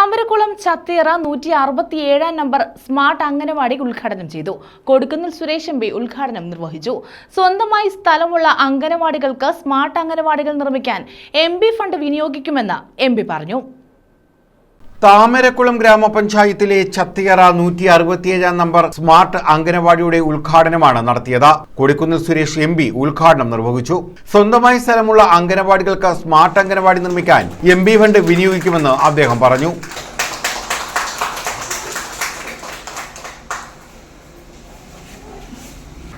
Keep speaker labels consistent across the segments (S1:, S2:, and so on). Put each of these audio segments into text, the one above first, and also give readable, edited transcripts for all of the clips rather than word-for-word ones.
S1: Thamarakulam Chathiyara 167 number smart anganwadi ഉദ്ഘാടനം ചെയ്തു. Kodikunnil Suresh MP. ഉദ്ഘാടനം നിർവഹിച്ചു. സ്വന്തമായി സ്ഥലമുള്ള അംഗനവാടികൾക്ക് സ്മാർട്ട് അംഗനവാടികൾ നിർമ്മിക്കാൻ എം.പി. Fund വിനിയോഗിക്കുമെന്ന് MP. പറഞ്ഞു.
S2: താമരക്കുളം ഗ്രാമപഞ്ചായത്തിലെ ചത്തിയറ 167 നമ്പർ സ്മാർട്ട് അംഗനവാടിയുടെ ഉദ്ഘാടനമാണ് നടത്തിയത്. കൊടുക്കുന്നിൽ സുരേഷ് എം.പി. ഉദ്ഘാടനം നിർവഹിച്ചു. സ്വന്തമായി സ്ഥലമുള്ള അംഗനവാടികൾക്ക് സ്മാർട്ട് അംഗനവാടി നിർമ്മിക്കാൻ എം.പി. ഫണ്ട് വിനിയോഗിക്കുമെന്ന് അദ്ദേഹം പറഞ്ഞു.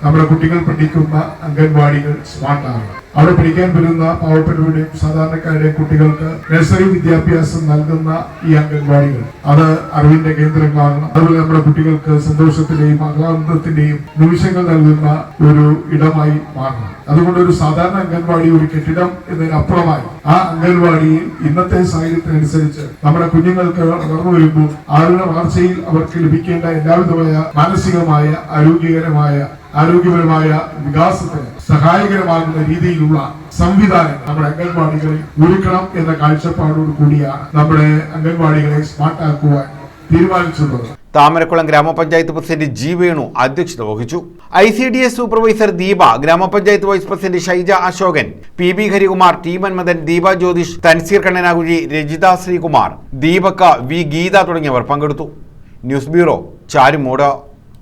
S3: നമ്മുടെ കുട്ടികൾ പഠിക്കുന്ന അംഗൻവാടികൾ സ്മാർട്ടാണ്. അവിടെ പഠിക്കാൻ വരുന്ന പാവപ്പെട്ടവരുടെയും സാധാരണക്കാരുടെയും കുട്ടികൾക്ക് നഴ്സറി വിദ്യാഭ്യാസം നൽകുന്ന ഈ അംഗൻവാടികൾ അത് അറിവിന്റെ കേന്ദ്രങ്ങളാണ്. അതുപോലെ നമ്മുടെ കുട്ടികൾക്ക് സന്തോഷത്തിന്റെയും ആഹ്ലാദത്തിന്റെയും നിമിഷങ്ങൾ നൽകുന്ന ഒരു ഇടമായി മാറണം. അതുകൊണ്ട് ഒരു സാധാരണ അംഗൻവാടി ഒരു കെട്ടിടം എന്നതിനപ്പുറമായി ആ അംഗൻവാടിയിൽ ഇന്നത്തെ സാഹചര്യത്തിനനുസരിച്ച് നമ്മുടെ കുഞ്ഞുങ്ങൾക്ക് വളർന്നു വരുമ്പോൾ ആരുടെ വളർച്ചയിൽ അവർക്ക് ലഭിക്കേണ്ട എല്ലാവിധമായ മാനസികമായ ആരോഗ്യപരമായ വികാസത്തിന് സഹായകരമാകുന്ന രീതിയിലുള്ള സംവിധാനങ്ങൾ നമ്മുടെ അംഗൻവാടികളിൽ ഒരുക്കണം എന്ന കാഴ്ചപ്പാടോട് കൂടിയാണ് നമ്മുടെ അംഗൻവാടികളെ സ്മാർട്ടാക്കുവാൻ തീരുമാനിച്ചിട്ടുള്ളത്.
S2: താമരക്കുളം ഗ്രാമപഞ്ചായത്ത് പ്രസിഡന്റ് ജി വേണു അധ്യക്ഷത വഹിച്ചു. ICDS supervisor Deepa, grama panchayat vice president Shaija Ashokan, PB Harikumar, T Manmathan, Deepa Jyothish, Thanseer Kannanakuzhi, Rajitha Sreekumar, Deepaka, V Geetha തുടങ്ങിയവർ പങ്കെടുത്തു. News bureau, Charummood.